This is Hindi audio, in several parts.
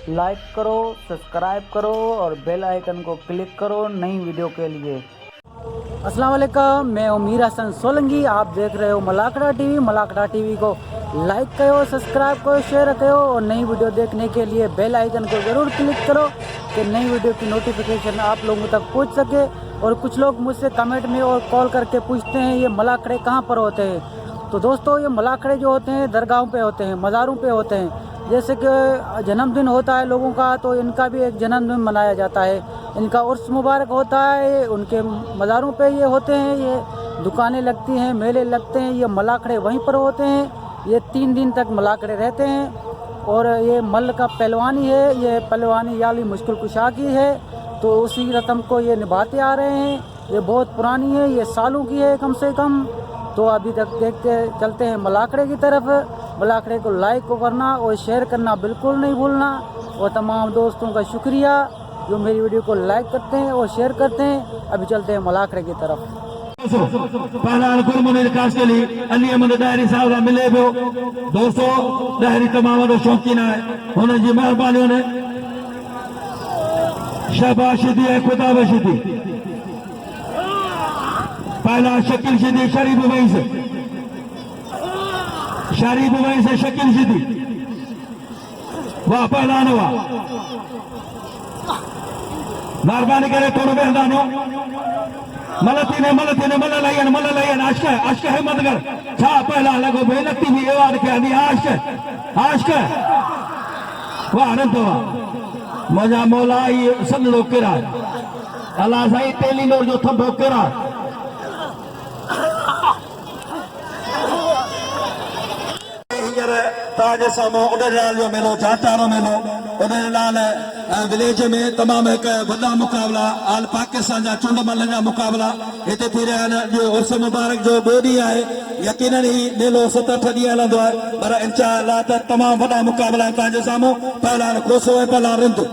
लाइक करो, सब्सक्राइब करो और बेल आइकन को क्लिक करो नई वीडियो के लिए। अस्सलाम वालेकुम, मैं उमीर हसन सोलंकी। आप देख रहे हो मलाकड़ा टीवी। मलाकड़ा टीवी को लाइक करो, सब्सक्राइब करो, शेयर करो और नई वीडियो देखने के लिए बेल आइकन को ज़रूर क्लिक करो कि नई वीडियो की नोटिफिकेशन आप लोगों तक पहुंच सके। और कुछ लोग मुझसे कमेंट में और कॉल करके पूछते हैं ये मलाकड़े कहाँ पर होते हैं। तो दोस्तों, ये मलाकड़े जो होते हैं दरगाहों पे होते हैं, मज़ारों पे होते हैं। जैसे कि जन्मदिन होता है लोगों का, तो इनका भी एक जन्मदिन मनाया जाता है, इनका उर्स मुबारक होता है, उनके मज़ारों पे ये होते हैं। ये दुकानें लगती हैं, मेले लगते हैं, ये मलाकड़े वहीं पर होते हैं। ये 3 दिन तक मलाकड़े रहते हैं। और ये मल का पहलवानी है, ये पहलवानी याली मुश्किल कुशा की है, तो उसी रस्म को ये निभाते आ रहे हैं। ये बहुत पुरानी है, ये सालों की है कम से कम। तो अभी तक देखते चलते हैं मलाकड़े की तरफ। मलाकड़े को लाइक को करना और शेयर करना बिल्कुल नहीं भूलना। और तमाम दोस्तों का शुक्रिया जो मेरी वीडियो को लाइक करते हैं और शेयर करते हैं। अभी चलते हैं मलाकड़े की तरफ। मिले पियो दोस्तों, डायरी तमाम वॾो शौक़ीन आहे, हुनजी महिरबानी ने शहबाशिदी ऐं ख़ुदाबशिदी पहला शकील शिदी शरीफ वहीं से शकील शिदी वाह पहला नवा महिरबानी करे थोड़ो बेहदानो मलती ने मल लाइन आश्क हिम्मतगर छा पहला लगो बेनती भी एवार के आदि आश्क वाह रंतवा मजा मौला ये सनड़ो किरा अल्लाह साईं टेलीनोर जो थंभो किरा ताज सामो उड़ाल जो मेलो चाचारो मेलो उड़ाल विलेज में तमाम एक वॾा मुकाबला आल पाकिस्तान जा चूंडमल जा मुकाबला हिते थी रहिया आहिनि। जो उर्स मुबारक जो ॿियो ॾींहुं आहे, यकीनन ही मेलो 7-8 ॾींहं हलंदो आहे, पर इंशाअल्लाह त तमामु वॾा मुकाबला तव्हांजे साम्हूं पहलवान कोसो ऐं पहलवान रिंदु।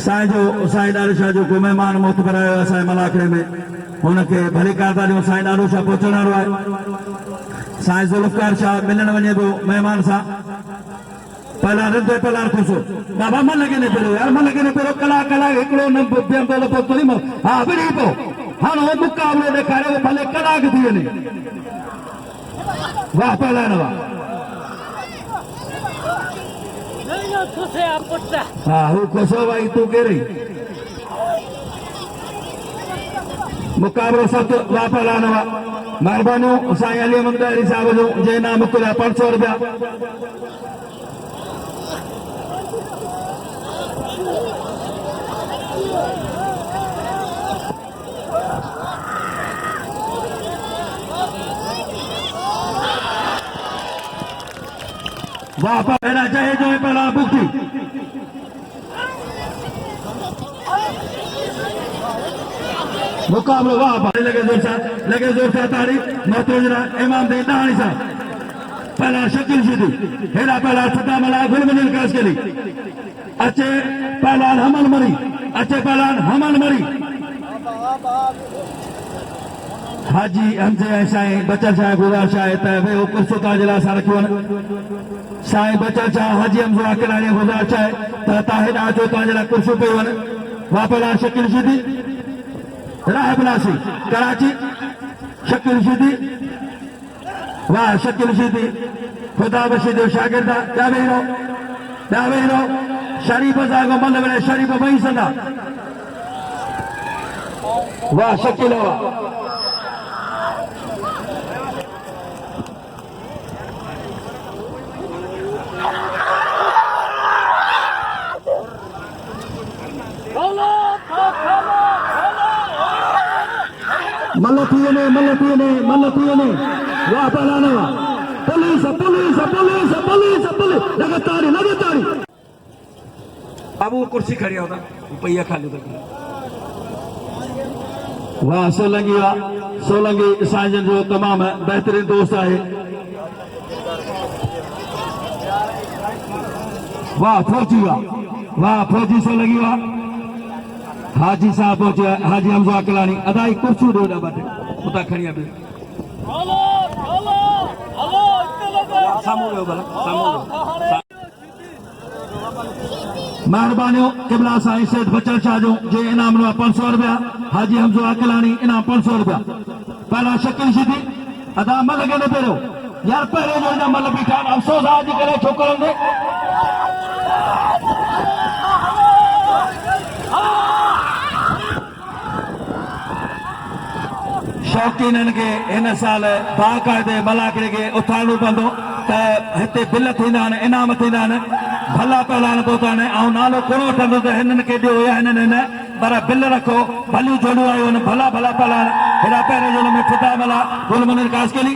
साईं ॾाढो शाह जो को महिमान मोहतबर आयो आहे असांजे मलाकड़े में, हुनखे भली कारदा ॾियूं। साईं ॾाढो शाह पहुचण वारो आहे। साईं ज़ुल्फ़कार शाह मिलण वञे पियो महिमान सां। पहला रिंद पहला खुशो बाबा मन लगे ने पियो यार, मन लगे ने पियो कला हिकिड़ो न बीहंदो लॻो थोरी हा विड़ी पियो। हाणे उहो मुक़ाबिलो ॾेखारियो भले कलाक थी वञे। वाह पहलवान वाह। हाँ हू खुशो भाई तू केरी मुकाबलो सख्त वाह पहलवान वाह। महिरबानी साईं अली अहमद ॾारी साहब जो जंहिं नाम मोकिलिया 500 रुपया। वाह पहला चाहे जो है पहला बुक्ति मुकाबलो वाह लगे जोर से ताड़ी महतोजरा इमाम दे दानी साहब पहला शकील शिदी हेरा पहला सदा मला गुलमनिल कास के लिए अच्छे पहलवान हमल मरी हाजी हमसे साईं बचल शाह गुज़ारिश आहे त वे कुर्सो ताजे लाइ असां रखियो आहिनि। साईं बचल शाह हाजी हमसे अकेलाणी गुज़ारिश आहे त तव्हां हेॾा अचो, तव्हांजे लाइ कुर्सियूं पियूं आहिनि। वाह पहलवान शकील शिदी राह बिलासी कराची शकील शिदी वाह शकील शिदी खुदा बशीद शागिर्द ॿिया वेही रहो शरीफ साहिब मल वञे शरीफ वही सदा वाह शकील वाह। मल थी वञे वाह पहलवान वाह। पुलिस लगातारी अब वो कुर्सी खड़ी होता पहिया खाली था। वाह सोलंकी साईं जो तमाम बेहतरीन दोस्त है। वाह फौजी वाह फौजी सो लगी वाह हाजी साहब पहुंचे हाजी हमजा अकलानी अदाई कुर्सी दो बाटे उता खड़िया पे मेहरबानी किबला साईं सेठ बचल शाह जो जे इनाम नो 500 रुपया हाजी हमजा अकलानी इनाम 500 रुपया पहला शकील सीधी अदा मल लगे न पेरो यार पहले जो ना मल बीठा अफसोस आज करे छोकरन दे शौकीनन के इन साल बाकायदे मलाकड़े के उथाणो पवंदो त हिते बिल थींदा आहिनि इनाम थींदा आहिनि भला पहलान तो ताने ऐं नालो कोन वठंदो त हिननि खे ॾियो या हिननि न पर बिल रखो भलियूं जोड़ियूं आयूं आहिनि भला भला पहलान हेॾा पहिरें जोड़ में फिदा मला गुलमनिर कासकेली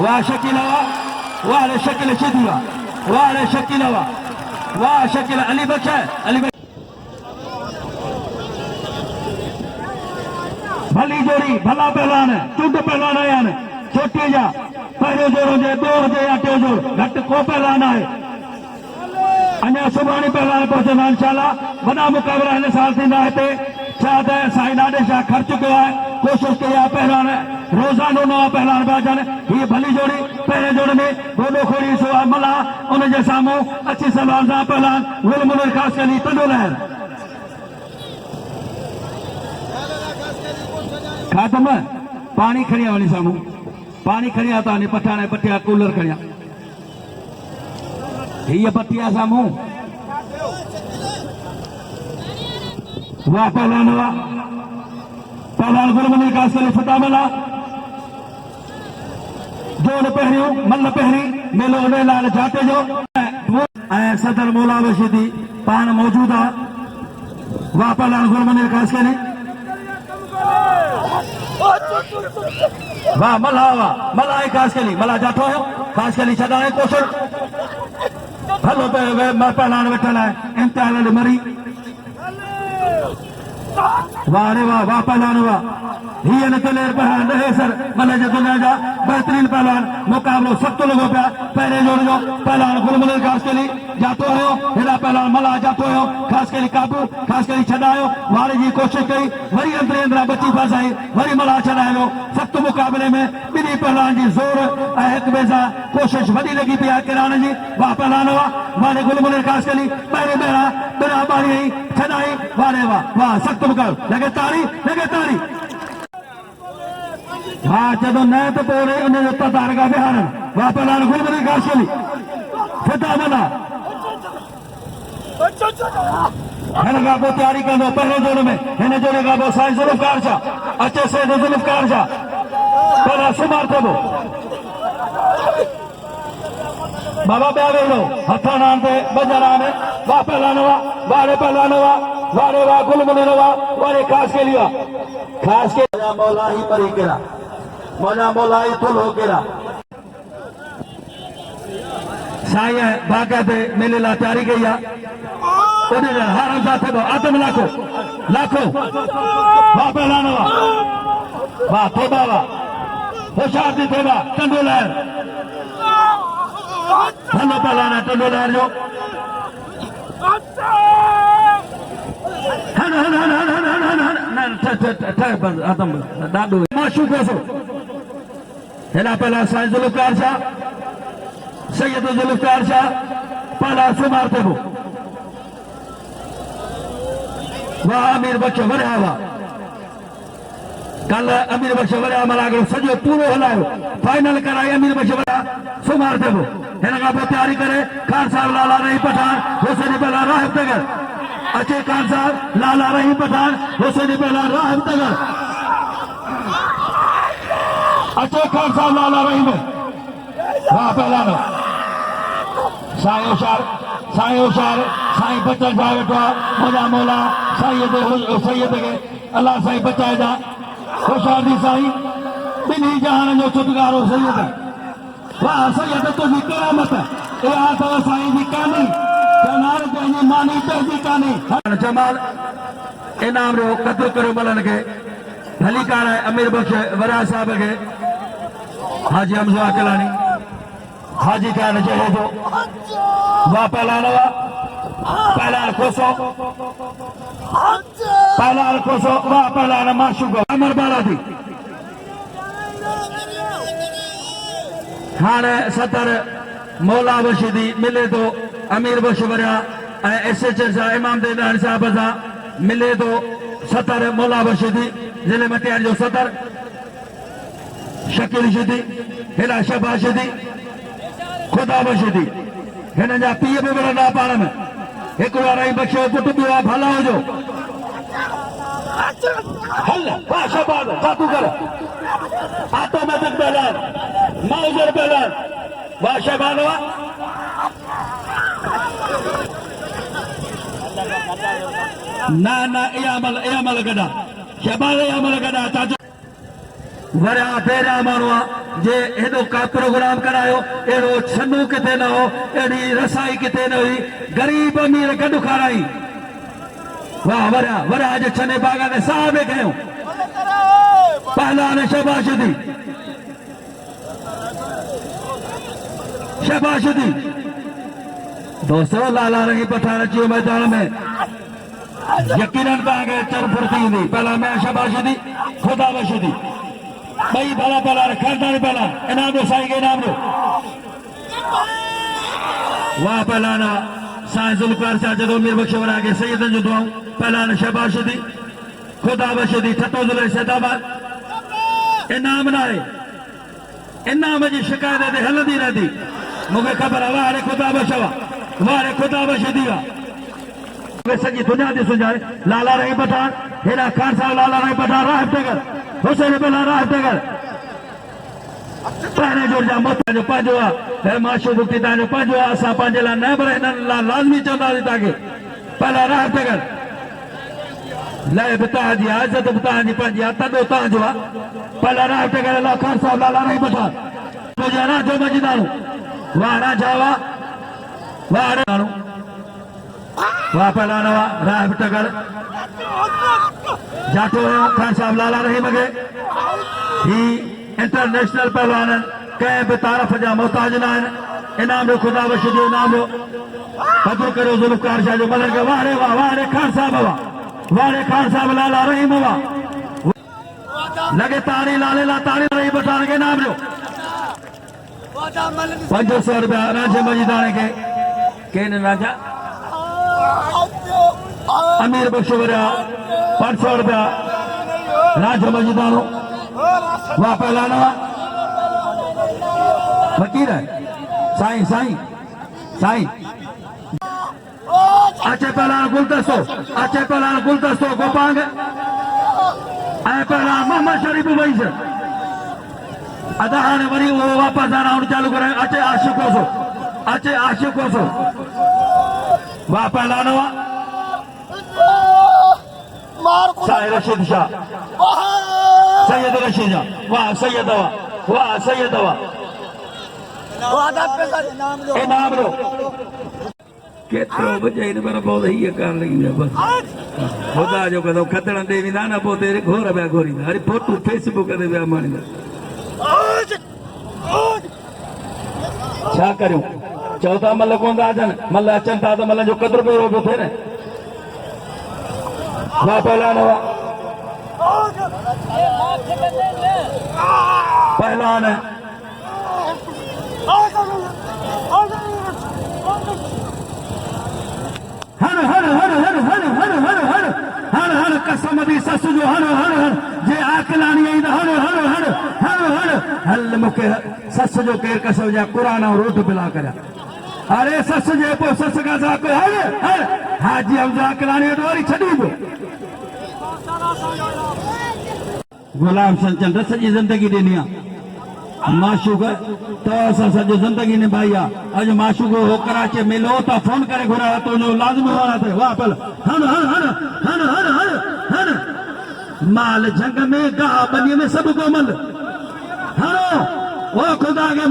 वाह शकील वाह रे शकील सीधी वाह रे शकील वाह शकील अली बख्श अली भली जोड़ी भला पहलान चुंड पहलान आया आहिनि चोटी जा पहिरियों जोड़ हुजे ॿियो हुजे या टियों जोड़ घटि को पहलान आहे अञा सुभाणे पहलान पहुचंदा इंशाअल्लाह वॾा मुक़ाबिला हिन साल थींदा हिते छा त साईं ॾाढे शाह खर्च कयो आहे कोशिशि कई आहे पहलान रोज़ानो नवां पहलान पिया अचनि हीअ भली जोड़ी पहिरें जोड़ में गोॾो खोड़ी सो आहे मला उनजे साम्हूं अची सलवार सां पहलान गुलमुनर कासकेली तंडो लहर खातम पानी खड़िया वनी सामू पानी खड़िया ताने पठाने पटिया कूलर खड़िया ये पटिया सामू वाह पहलान गुलमनिर कासकेली फता मला जोड़ पहिरियों मल पहिरी मेलो उन लाल जाते जो ऐं सदर मौला बशीदी पान मौजूद आहे वाह पहलान गुलमनिर कासकेली वाह मला मला आहे कासकेली मला जाठो हो कासकेली छॾाणे कोशल भलो पहलान वेठल आहे इम्तिहान मरी वाह रे वाह पहलान वाह हीअ न दिलेर पहलान रहे सर मल जे दुनिया जा बेहतरीन पहलान मुक़ाबिलो सख़्तु लॻो पिया पहिरें जोड़ जो पहलान गुलमनिर कासकेली जातो हुयो हेॾा पहलान मला जातो हुयो कासकेली काबू कासकेली छॾायो वारे जी कोशिशि कई वरी अंदरि बची फसाई वरी मला छॾायो सख़्तु मुक़ाबिले में ॿिन्ही पहलान जी ज़ोर ऐं हिक ॿिए सां कोशिशि वॾी लॻी पई आहे किराण जी वाह पहलान वारे गुलमनिर कासकेली पहिरें ॿेड़ा बिना ॿारी छॾाई वारे वाह सख़्तु मुक़ाबिलो लॻे तारी हाँ जदों न तो पोरे उन्हें तार का बिहार वाह पहलान गुलमनिर कासकेली फिदा मला हिन खां पोइ तयारी कंदो पहिरें जोड़ में हिन जोड़े खां पोइ साईं ज़ुल्फ़कार शाह अचे से ज़ुल्फ़कार शाह पहिरां सुमार थिबो बाबा ॿिया वेहो हथ आणे बजर आणे वाह पहलान वारे पहलान वारे वाह गुलमनिर वारे कासकेली कासकेली मौला ही परी केरा मौला मौला ही तुल हो केरा साईं बाक़ायदे मेले लाइ तयारी कई आहे हारम सां थिबो आदम लाखो वाह पहलान वाह थोबा होशियार थी थोबा टंडो लहर भलो पहलान टंडो लहर जो ॾाढो माशूक हेॾा पहला साईं ज़ुल्फ़कार शाह सैयद ज़ुल्फ़कार शाह पहला सुमार थिबो वाह अमीर बख्श वरिया वाह कल अमीर बख्श वरिया मलागड़ो सॼो पूरो हलायो फाइनल कराई अमीर बख्श वरिया सुमार थिबो हिन खां पोइ तयारी करे खान साहब लाला रही पठान हुसैन पहला राहिब तगर अचे खान साहब लाला रही पठान हुसैन पहला राहिब तगर अचे खान साहब लाला रही में वाह पहलान साईं होशियार साईं बचल शाह वेठो आहे मुंहिंजा मौला सैयद खे अलाह साईं बचाए जा होशियार जी साईं ॿिन्ही जहान जो छुटकारो सैयद वाह सैयद तुंहिंजी करामत इहा अथव साईं जी कहानी जमाल पंहिंजी मानी पंहिंजी कहानी जमाल इनाम जो क़दुरु करियो मलनि खे भली कार आहे अमीर बख्श वरिया साहिब खे हाजी हमज़ा अकलानी हाजी खान जहेजो वाह पहलवान हुआ पहलवान कोसो वाह पहलवान माशूक अमर बालादी हाँ सतर मौला बशीदी मिले तो अमीर बशवरिया SHS इमाम देदार साहब सां मिले तो सतर मौला बशीदी जिले मटियार जो सतर शकील शदी हेला शबा शदी खुदा बशीदी हिन जा पीउ बि मिलंदा पाण में हिकु बार ई बख्शो पुट ॿियो आहे भला हुजो हल वाह शहबाज बातू कर ऑटोमेटिक बैलान माउजर बैलान वाह शहबाज वाह ना ना ये अमल गदा शहबाज ये अमल गदा चाचो वरा पेरा मानवा जे हेदो का प्रोग्राम करायो एड़ो छन्नू किथे न हो एड़ी रसाई किथे न हुई गरीब अमीर गॾु खाराई वाह वरा वरा जे छने बागा ने साहब कयो पहलवान शबाशदी दोस्तों लाला रंगी पठान अची मैदान में यकीनन तव्हांखे चरफुर थी ईंदी पहला मैं शबाशदी खुदा बशदी भाई भला भला खरदारी पहला इनाम दो साईं के इनाम दो वाह पहलाना साईं जुल्फकार शाह जदों मीर बख्शवरा के सैयदन जो दुआऊं पहलान शहबाशदी खुदा बशदी ठटो जुले सैदाबाद इनाम ना है इनाम जी शिकायत ते हलंदी रहंदी मूंखे ख़बर आहे वाह रे खुदा बशवा वाह रे खुदा बशदी आहे सॼी दुनिया ती सुञाणे लाला रही पठान हेॾा खान साहब लाला रही पठान राह टेगर हुसैन बेला राह टेगर पहिरें जोड़ जा मोता जो पंहिंजो आहे माशू मुक्ति तव्हांजो पंहिंजो आहे असां पंहिंजे लाइ न पर हिननि लाइ लाज़मी चवंदासीं तव्हांखे पहिला राह टेगर लय बि तव्हांजी आहे इज़त बि तव्हांजी पंहिंजी आहे तॾो तव्हांजो आहे पहिला राह टेगर अला खान साहब लाला रही पठान राजो मजीदारू वाह राजा वाह वाह राणू वाह पहलवान वाह राह टेगर जाटो खान साहब लाला रहीम खे ही इंटरनेशनल पहलवान कंहिं बि तारफ़ जा मोहताज न आहिनि इनाम ॾियो खुदा बख्श जो इनाम ॾियो पधो करियो ज़ुल्फकार शाह जो मलक वाह रे खान साहब वाह रे खान साहब लाला रहीम वाह लगे ताड़ी लाले ला ताड़ी रही पठान खे इनाम ॾियो 500 रुपया राजे मजीदाने के केन राजा अमीर बख्शवरिया 500 रुपया राज मजीदानो वाह पहलाना फकीर है साईं साईं साईं अचे पहलान गुलदस्तो गोपांग पहलान मोहम्मद शरीफ वईस अदा हाणे वरी वो वापस राउंड चालू कराए अचे आशिकोसो वाह पहलान वाह साईं रशीद शाह सैयद रशीद शाह वाह सैयद वाह इनाम लो केतिरो बजे इन पर बहुत ही कर लगी बस खुदा जो कदो खतण दे विना ना पोते घोर बया घोरींदा अरे फोटो फेसबुक ते बया माणींदा छा करियूं चओ था मल कोन था अचनि मल अचनि था त मल जो कदुर पियो पियो थिए न वाह पहलवान वाह पहलवान हण कसम दी सस जो हण जे आकलानी आई हल मूंखे सस जो केर कसम जा क़ुरान ऐं रोट पिला करिया अरे सस जे पोइ सस खां हाजी हमज़ा आकलानी वरी छॾी पियो गुलाम संचंद सॼी ज़िंदगी ॾिनी आहे माशूक तव्हां सां सॼी ज़िंदगी निभाई आहे अॼु माशूक हो कराची मिलो त फोन करे घुरायो तुंहिंजो लाज़मी होना थिए वाह पल हण माल जंग में गाह बनीअ में सभु कोमल हणो ओ खुदा खे